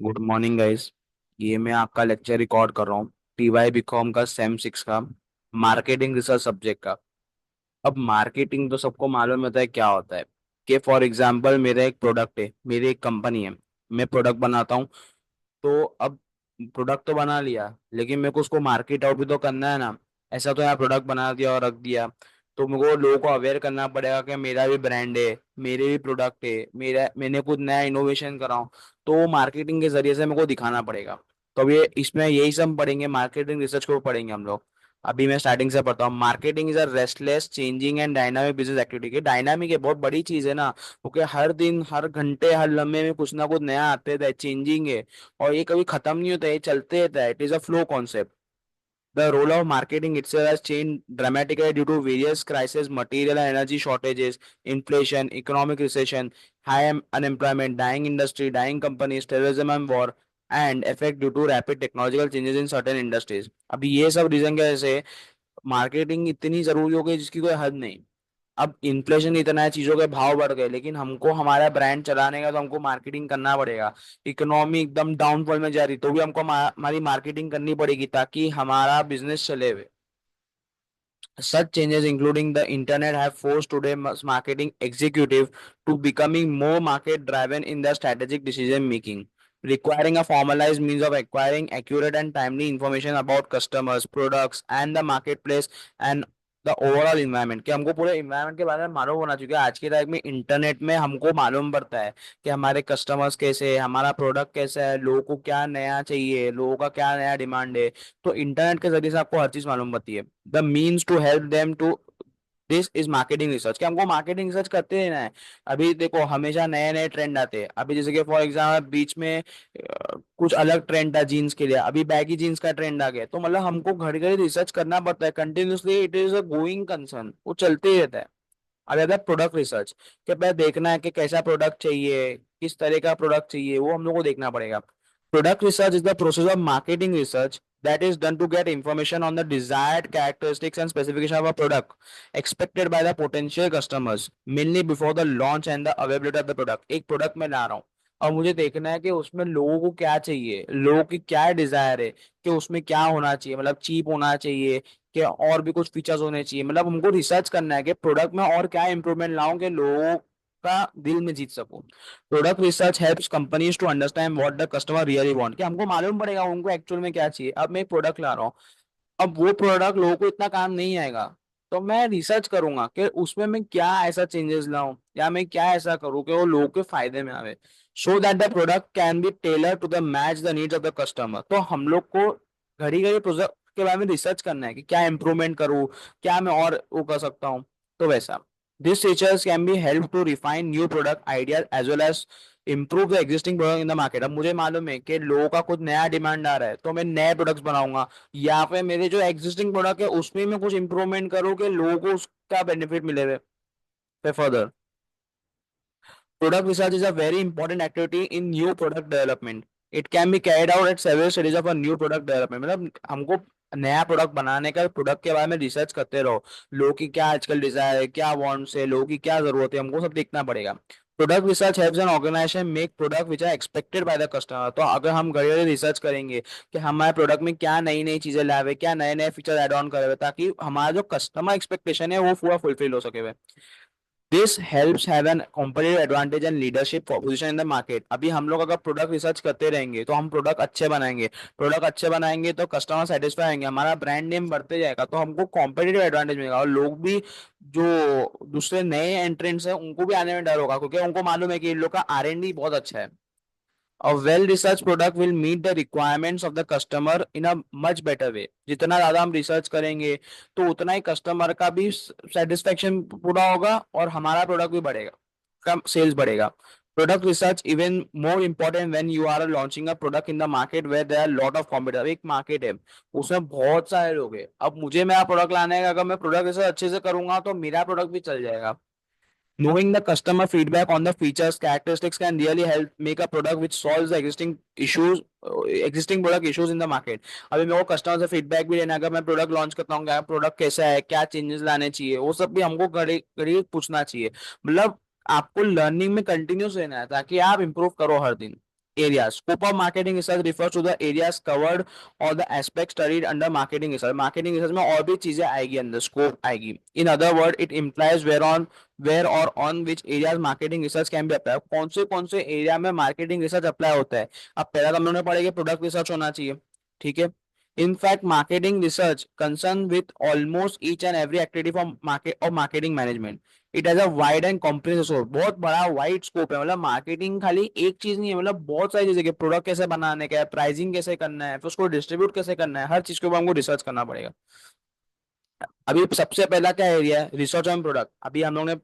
Good morning guys. ये मैं आपका लेक्चर रिकॉर्ड कर रहा हूँ टीवाई बीकॉम का सेम 6 का मार्केटिंग रिसर्च सब्जेक्ट का। अब मार्केटिंग तो सबको मालूम होता है क्या होता है। कि फॉर एग्जांपल मेरा एक प्रोडक्ट है, मेरी एक कंपनी है, मैं प्रोडक्ट बनाता हूँ। तो अब प्रोडक्ट तो बना लिया, लेकिन मेरे को उसको मार्केट आउट भी तो करना है ना। ऐसा तो यार प्रोडक्ट बना दिया और रख दिया। तो मेरे को लोगों को अवेयर करना पड़ेगा कि मेरा भी ब्रांड है, मेरे भी प्रोडक्ट है, मेरा मैंने कुछ नया इनोवेशन कराऊं। तो मार्केटिंग के जरिए से मेरे को दिखाना पड़ेगा। तो अब ये इसमें यही सब पढ़ेंगे, मार्केटिंग रिसर्च को पढ़ेंगे हम लोग। अभी मैं स्टार्टिंग से पढ़ता हूँ। Marketing is a restless changing and dynamic business activity. Dynamic है, बहुत बड़ी चीज है ना। क्योंकि हर दिन, हर घंटे, हर लम्हे में कुछ ना कुछ नया आते रहता है, चेंजिंग है। और ये कभी खत्म नहीं होता है, ये चलते रहता है। It is a flow concept. The role of marketing itself has changed dramatically due to various crises, material and energy shortages, inflation, economic recession, high unemployment, dying industry, dying companies, terrorism and war, and effect due to rapid technological changes in certain industries. अभी ये सब reason की वजह से marketing इतनी जरूरी हो गई जिसकी कोई हद नहीं। अब इन्फ्लेशन इतना है, चीजों के भाव बढ़ गए, लेकिन हमको हमारा ब्रांड चलाने का तो हमको मार्केटिंग करना पड़ेगा। इकोनॉमी एकदम डाउनफॉल में जा रही तो भी हमको हमारी मार्केटिंग करनी पड़ेगी ताकि हमारा बिजनेस चले हुए। Such changes, including the internet, have forced today's marketing executive to becoming more market driven in their strategic decision making, requiring a formalized means of acquiring accurate and timely information about customers, products, and the marketplace and the overall environment। कि हमको पूरे environment के बारे में मालूम होना चाहिए। आज के टाइम में इंटरनेट में हमको मालूम पड़ता है कि हमारे कस्टमर्स कैसे हैं, हमारा प्रोडक्ट कैसा है, लोगों को क्या नया चाहिए, लोगों का क्या नया डिमांड है। तो इंटरनेट के जरिए से आपको हर चीज मालूम पड़ती है। The means to help them to this is marketing research, कि हमको मार्केटिंग रिसर्च करते रहना है। अभी देखो, हमेशा नए नए ट्रेंड आते हैं। अभी जैसे कि फॉर एग्जाम्पल बीच में कुछ अलग ट्रेंड था जीन्स के लिए, अभी बैगी जीन्स का ट्रेंड आ गया। तो मतलब हमको घड़ी घड़ी रिसर्च करना पड़ता है continuously. It is a going concern, वो चलते ही रहता है। अब अगर प्रोडक्ट रिसर्च के पहले देखना है कि कैसा प्रोडक्ट चाहिए, किस तरह का प्रोडक्ट चाहिए, वो हम लोग को देखना पड़ेगा। Product research is the process of marketing research that is done to get information on the desired characteristics and specification of a product expected by the potential customers, mainly before the launch and the availability of the product। एक product मैं ला रहा हूँ और मुझे देखना है कि उसमें लोगों को क्या चाहिए, लोगों की क्या डिजायर है, कि उसमें क्या होना चाहिए। मतलब चीप होना चाहिए, कि और भी कुछ फीचर्स होने चाहिए। मतलब हमको रिसर्च करना है कि प्रोडक्ट में और क्या इंप्रूवमेंट लाऊं कि लोगों का दिल में जीत सकूं। Product research helps companies to understand what the customer really want, कि हमको मालूम पड़ेगा उनको एक्चुअल में क्या चाहिए। अब मैं एक प्रोडक्ट ला रहा हूँ, अब वो प्रोडक्ट लोगों को इतना काम नहीं आएगा। तो मैं रिसर्च करूंगा कि उसमें मैं क्या ऐसा चेंजेस लाऊं या मैं क्या ऐसा करूं कि वो लोगों के फायदे में आवे, so that the product can be tailor to the match the needs of the customer. तो हम लोग को घड़ी घड़ी प्रोडक्ट के बारे में रिसर्च करना है कि क्या इंप्रूवमेंट करूं, क्या मैं और वो कर सकता हूँ। तो वैसा this features can be help to refine new product ideas as well as improve the existing product in the market. अब मुझे मालूम है कि लोगों का कुछ नया डिमांड आ रहा है, तो मैं नए प्रोडक्ट्स बनाऊंगा, या फिर मेरे जो एग्जिस्टिंग प्रोडक्ट है उसमें मैं कुछ इंप्रूवमेंट करूँ कि लोगों को उसका बेनिफिट मिले। Further, product research is a very important activity in new product development. It can be carried out at several stages of a new product development। मतलब हमको नया प्रोडक्ट बनाने का, प्रोडक्ट के बारे में रिसर्च करते रहो। लोगों की क्या आजकल डिजायर है, क्या वांट्स है, लोगों की क्या जरूरत है, हमको सब देखना पड़ेगा। Product research helps an organisation make product which are expected by the customer. तो अगर हम घड़ी रिसर्च करेंगे कि हमारे प्रोडक्ट में क्या नई नई चीजें लावे, क्या नए नए फीचर ऐड ऑन करे, ताकि हमारा जो कस्टमर एक्सपेक्टेशन है वो पूरा फुलफिल हो सके। This helps have an competitive advantage and leadership position in the market. अभी हम लोग अगर प्रोडक्ट रिसर्च करते रहेंगे तो हम प्रोडक्ट अच्छे बनाएंगे। प्रोडक्ट अच्छे बनाएंगे तो कस्टमर सेटिस्फाई होंगे, हमारा ब्रांड नेम बढ़ते जाएगा, तो हमको कॉम्पिटिटिव एडवांटेज मिलेगा। और लोग भी, जो दूसरे नए एंट्रेंट्स हैं, उनको भी आने में डर होगा, क्योंकि उनको मालूम है कि इन लोग का R&D बहुत अच्छा है। A well-researched product will meet the requirements of the customer in a much better way। जितना ज्यादा हम रिसर्च करेंगे तो उतना ही कस्टमर का भी सेटिस्फेक्शन पूरा होगा और हमारा प्रोडक्ट भी बढ़ेगा, कम सेल्स बढ़ेगा। Product research even more important when you are launching a product in the market where there are lot of competitor. एक मार्केट है, उसमें बहुत सारे लोग हैं। अब मुझे मेरा प्रोडक्ट लाने का, अगर मैं प्रोडक्ट रिसर्च अच्छे से करूंगा तो मेरा प्रोडक्ट भी चल जाएगा। Knowing the customer feedback on the features characteristics can really help make a product which solves the existing product issues in the market। अभी मेरे को कस्टमर से फीडबैक भी लेना है। अगर मैं प्रोडक्ट लॉन्च करता हूँ, क्या प्रोडक्ट कैसा है, क्या चेंजेस लाने चाहिए, वो सब भी हमको घड़ी घड़ी पूछना चाहिए। मतलब आपको लर्निंग में कंटिन्यूस रहना है ताकि आप इम्प्रूव करो हर दिन। areas. Scope of marketing research refers to the areas covered or the aspects studied under marketing research. Marketing research में और भी चीजें आएगी अंदर, scope आएगी. In other words, it implies where or on which areas marketing research can be applied. कौन से area में marketing research apply होता है. अब पहला तो हम लोगों ने पढ़ा कि product research होना चाहिए, ठीक है. In fact, marketing research concerned with almost each and every activity from market or marketing management. It has a wide and comprehensive scope, बहुत बड़ा वाइड स्कोप है. मतलब मार्केटिंग खाली एक चीज नहीं है, मतलब बहुत सारी चीजें, प्रोडक्ट कैसे बनाने का है, प्राइसिंग कैसे करना है, फिर उसको डिस्ट्रीब्यूट कैसे करना है, हर चीज के ऊपर हमको रिसर्च करना पड़ेगा. अभी सबसे पहला क्या एरिया है, रिसर्च ऑन प्रोडक्ट. अभी हम लोग ने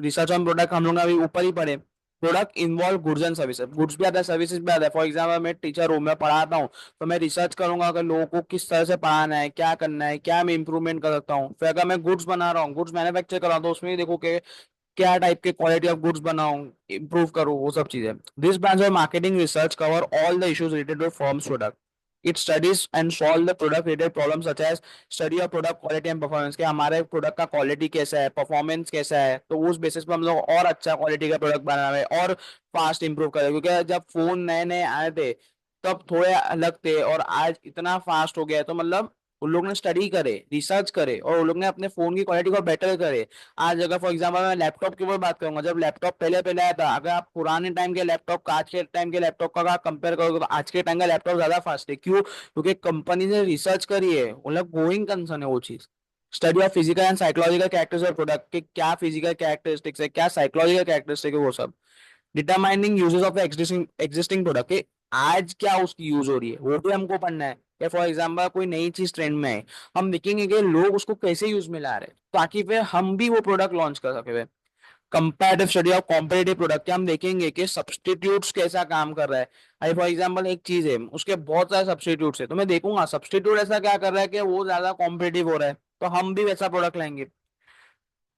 रिसर्च ऑन प्रोडक्ट हम लोग अभी ऊपर ही पढ़े. Product involve goods and services, goods भी आता है सर्विसेज भी आता है. फॉर एग्जाम्पल मैं टीचर हूँ, मैं पढ़ाता हूँ, तो मैं रिसर्च करूंगा अगर लोगों को किस तरह से पढ़ाना है, क्या करना है, क्या मैं इंप्रूवमेंट कर सकता हूँ. फिर अगर मैं गुड्स बना रहा हूँ, गुड्स मैन्युफैक्चर कर रहा हूँ, तो उसमें भी देखो कि क्या टाइप के क्वालिटी ऑफ गुड्स बनाऊं, इंप्रूव करूं, वो सब चीजें. This branch of marketing research cover all the issues related to firms product. It studies and solve the product related problem such as study of product quality and performance, के हमारे product का quality कैसा है, performance कैसा है, तो उस basis पर हम लोग और अच्छा क्वालिटी का प्रोडक्ट बना रहे हैं और फास्ट इंप्रूव करें. क्योंकि जब फोन नए नए आए थे तब थोड़े अलग थे, और आज इतना फास्ट हो गया है, तो मतलब उन लोग ने स्टडी करे, रिसर्च करे, और उन लोग ने अपने फोन की क्वालिटी को बेटर करे. आज अगर फॉर एग्जांपल मैं लैपटॉप के ऊपर बात करूंगा, जब लैपटॉप पहले पहले आया था, अगर आप पुराने टाइम के लैपटॉप का आज के टाइम के लैपटॉप का अगर कंपेयर करोगे, तो आज के टाइम का लैपटॉप ज्यादा फास्ट है. क्यों? क्योंकि कंपनी ने रिसर्च करी है, मतलब गोइंग कंसर्न है वो चीज. Study of physical and psychological characters of product, के क्या फिजिकल कैरेक्टरिस्टिक्स है, क्या साइकोलॉजिकल कैरेक्टरिस्टिक है, वो सब. Determining uses of existing existing product, के आज क्या उसकी यूज हो रही है, वो भी हमको पढ़ना है. या फॉर एग्जाम्पल कोई नई चीज ट्रेंड में है, हम देखेंगे कि लोग उसको कैसे यूज में ला रहे हैं, ताकि फिर हम भी वो प्रोडक्ट लॉन्च कर सके. Comparative study of competitive product, क्या हम देखेंगे कि सब्सटीट्यूट्स कैसा काम कर रहा है. अभी फॉर एग्जांपल एक चीज है, उसके बहुत सारे सब्सटीट्यूट्स है, तो मैं देखूंगा सब्सटीट्यूट ऐसा क्या कर रहा है कि वो ज्यादा कॉम्पिटिटिव हो रहा है, तो हम भी वैसा प्रोडक्ट लाएंगे.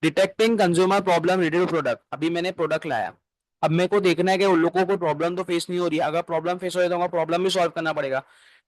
Detecting consumer problem related to product, अभी मैंने प्रोडक्ट लाया, अब मेरे को देखना है कि उन लोगों को प्रॉब्लम तो फेस नहीं हो रही है, अगर प्रॉब्लम फेस हो रही है तो प्रॉब्लम भी सॉल्व करना पड़ेगा.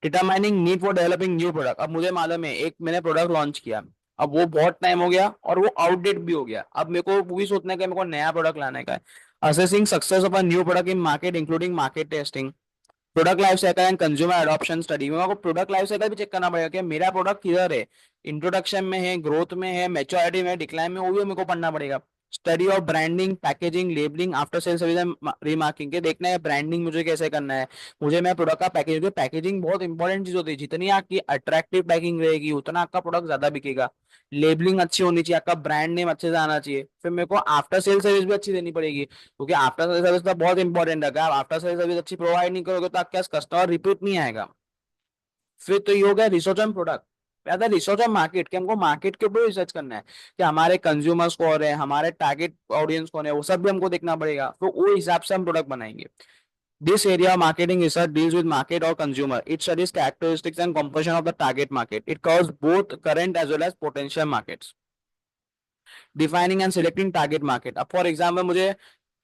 Determining need for developing new product, अब मुझे मालूम है एक मैंने प्रोडक्ट लॉन्च किया, अब वो बहुत टाइम हो गया और वो आउटडेट भी हो गया, अब मेरे को वो भी सोचना है कि मेरे को नया प्रोडक्ट लाने का है. Assessing success of a new product in market including market testing, product life cycle and consumer adoption study, मेरे को प्रोडक्ट लाइफ साइकिल भी चेक करना पड़ेगा कि मेरा प्रोडक्ट किधर है, इंट्रोडक्शन में है, ग्रोथ में है, मैच्योरिटी में, डिक्लाइन में, वो भी मेरे को पढ़ना पड़ेगा. Study of branding, packaging, labelling, after sale service and remarking, के देखना है ब्रांडिंग मुझे कैसे करना है, मुझे मैं प्रोडक्ट का पैकेज, पैकेजिंग बहुत इंपॉर्टेंट चीज होती है, जितनी आपकी अट्रैक्टिव पैकिंग रहेगी उतना आपका प्रोडक्ट ज्यादा बिकेगा. लेबलिंग अच्छी होनी चाहिए, आपका ब्रांड नेम अच्छे से आना चाहिए. फिर मेरे को आफ्टर सेल सर्विस भी अच्छी देनी पड़ेगी, क्योंकि आफ्टर सेल सर्विस तो बहुत इंपॉर्टेंट है. अगर आप आफ्टर सेल सर्विस अच्छी प्रोवाइड नहीं करोगे तो आपके कस्टमर रिपीट नहीं आएगा. फिर तो ये हो गया रिसर्च ऑन प्रोडक्ट. ज्यादा रिसर्च ऑन मार्केट, कि हमको मार्केट के ऊपर रिसर्च करना है कि हमारे कंज्यूमर्स कौन है, हमारे टारगेट ऑडियंस कौन है, वो सब भी हमको देखना पड़ेगा, तो वो हिसाब से हम प्रोडक्ट बनाएंगे. This area of marketing research deals with market or consumer. It studies characteristics and composition of the target market. It covers both current as well as potential markets. Defining and selecting target market. अब for example मुझे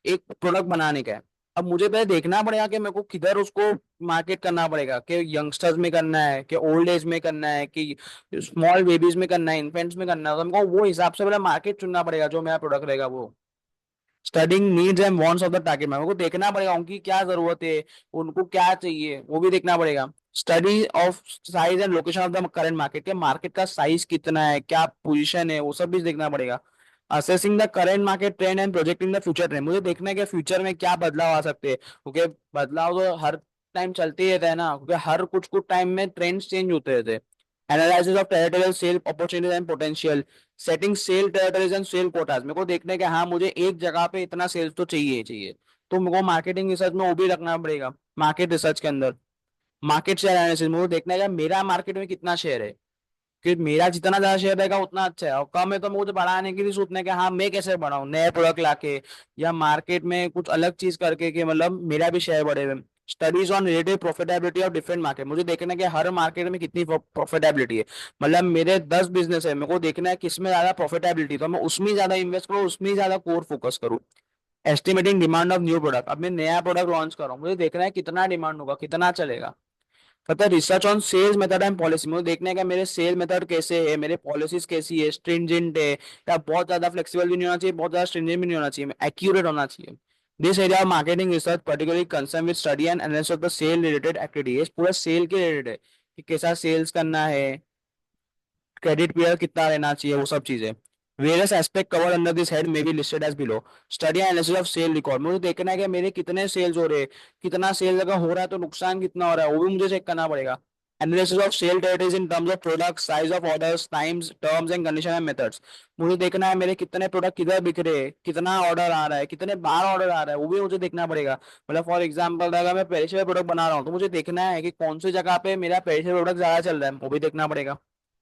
एक product बनाने का है, अब मुझे पहले देखना पड़ेगा कि मेरे को किधर उसको मार्केट करना पड़ेगा, कि यंगस्टर्स में करना है, कि ओल्ड एज में करना है, कि स्मॉल बेबीज में करना है, इन्फेंट्स में करना है, तो हमको वो हिसाब से पहले मार्केट चुनना पड़ेगा जो मेरा प्रोडक्ट रहेगा वो. Studying needs and wants of the target market, को देखना पड़ेगा उनकी क्या जरूरत है, उनको क्या चाहिए, वो भी देखना पड़ेगा. Study of size and location of the current market, के मार्केट का साइज कितना है, क्या पोजीशन है, वो सब भी देखना पड़ेगा. Assessing the current market trend and projecting the future trend, मुझे देखना है कि फ्यूचर में क्या बदलाव आ सकते हैं, क्योंकि बदलाव तो हर टाइम चलते ही रहता है ना, क्योंकि हर कुछ कुछ टाइम में ट्रेंड्स चेंज होते रहते हैं. Analysis of territorial sale opportunities and potential, setting sale territories and sale quotas, मेरे को देखना है कि हाँ मुझे एक जगह पे इतना सेल्स तो चाहिए ही चाहिए, तो मेरे को मार्केटिंग रिसर्च में वो भी रखना पड़ेगा. मार्केट रिसर्च के अंदर मार्केट शेयर एनालिसिस, मेरे को देखना है कि मेरा मार्केट में कितना शेयर है, कि मेरा जितना ज्यादा शेयर रहेगा उतना अच्छा है, और कम है तो मुझे बढ़ाने के लिए सोचना है कि हाँ मैं कैसे बढ़ाऊं, नए प्रोडक्ट लाके या मार्केट में कुछ अलग चीज करके, कि मतलब मेरा भी शेयर बढ़े. Studies on relative profitability of different market, मुझे देखना है कि हर मार्केट में कितनी प्रॉफिटेबिलिटी है, मतलब मेरे 10 बिजनेस है, मेरे को देखना है किसमें ज्यादा प्रॉफिटेबिलिटी, तो मैं उसमें ज्यादा इन्वेस्ट करूँ, उसमें ज्यादा कोर फोकस करूँ. Estimating demand of new product, अब मैं नया प्रोडक्ट लॉन्च कर रहा हूँ, मुझे देखना है कितना डिमांड होगा, कितना चलेगा. पता है research on sales method and policy, मुझे देखने का मेरे सेल मेथड कैसे है, मेरे पॉलिसीज कैसी है, स्ट्रिंजेंट है या बहुत ज्यादा फ्लेक्सिबल भी नहीं होना चाहिए, बहुत ज्यादा स्ट्रिंजेंट भी नहीं होना चाहिए, एक्यूरेट होना चाहिए. This area of marketing research particularly concern with study and analysis of the sale related activity, ये पूरा सेल के रिलेटेड है कि कैसा सेल्स करना है, क्रेडिट पीरियड कितना रहना चाहिए, वो सब चीजें। Various aspect cover under this head may be listed as below. Study and analysis of sale record, मुझे देखना है कि मेरे कितने सेल्स हो रहे हैं, कितना सेल अगर हो रहा है तो नुकसान कितना हो रहा है, वो भी मुझे चेक करना पड़ेगा। Analysis of sale territories in terms of product, size of orders, times, terms and condition and methods, मुझे देखना है मेरे कितने प्रोडक्ट किधर बिक रहे हैं, कितना ऑर्डर आ रहा है, कितने बार ऑर्डर आ रहा है, वो भी मुझे देखना पड़ेगा। मतलब फॉर एग्जाम्पल अगर मैं पेरिशेबल प्रोडक्ट बना रहा हूँ तो मुझे देखना है कि कौन सी जगह पे मेरा पेरिशेबल प्रोडक्ट ज्यादा चल रहा है, वो भी देखना पड़ेगा।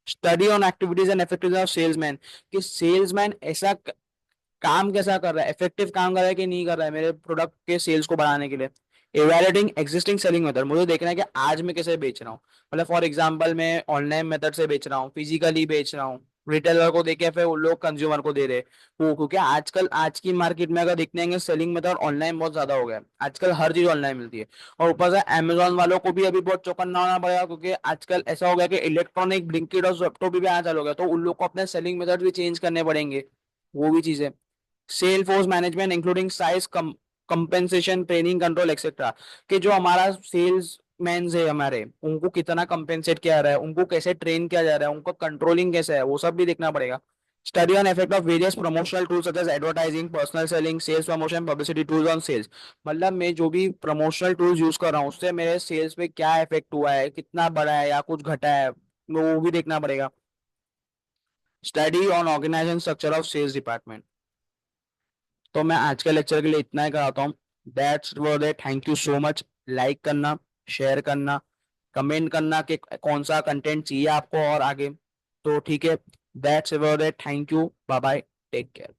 Study on activities and effectiveness of salesman, कि सेल्समैन ऐसा काम कैसा कर रहा है, इफेक्टिव काम कर रहा है कि नहीं कर रहा है मेरे प्रोडक्ट के सेल्स को बढ़ाने के लिए। इवैल्यूएटिंग एग्जिस्टिंग सेलिंग मेथड, मुझे देखना है कि आज मैं कैसे बेच रहा हूँ। मतलब फॉर एग्जांपल मैं ऑनलाइन मेथड से बेच रहा हूँ, फिजिकली बेच रहा हूँ, रिटेलर को देके फिर उन लोग कंज्यूमर को दे रहे, वो क्योंकि आजकल आज की मार्केट में अगर देखने हैं सेलिंग मेथड ऑनलाइन बहुत ज्यादा हो गया है, आजकल हर चीज ऑनलाइन मिलती है। और ऊपर से अमेजोन वालों को भी अभी बहुत चौकन्ना होना पड़ेगा, क्योंकि आजकल ऐसा हो गया कि इलेक्ट्रॉनिक ब्लिंकिट और ज़ेप्टो भी आना चालू हो गया, तो उन लोग को अपने सेलिंग मेथड भी चेंज करने पड़ेंगे, वो भी चीजें। Sale force management including size, compensation, training, control etcetera, कि जो हमारा सेल्स मैन है हमारे, उनको कितना कंपेंसेट किया जा रहा है, उनको कैसे ट्रेन किया जा रहा है, उनको कंट्रोलिंग कैसे है, वो सब भी देखना पड़ेगा। Study on effect of various promotional tools such as advertising, personal selling, sales promotion, publicity tools on sales, मतलब मैं जो भी प्रमोशनल टूल्स यूज कर रहा हूँ उससे मेरे सेल्स पे क्या इफेक्ट हुआ है, कितना बढ़ा है या कुछ घटा है, वो भी देखना पड़ेगा। Study on organisation structure of sales department. तो मैं आज के लेक्चर के लिए इतना ही कराता हूँ। That's worth it, thank you so much. Like करना, शेयर करना, कमेंट करना कि कौन सा कंटेंट चाहिए आपको और आगे। तो ठीक है, that's worth it, thank you, bye bye, take care.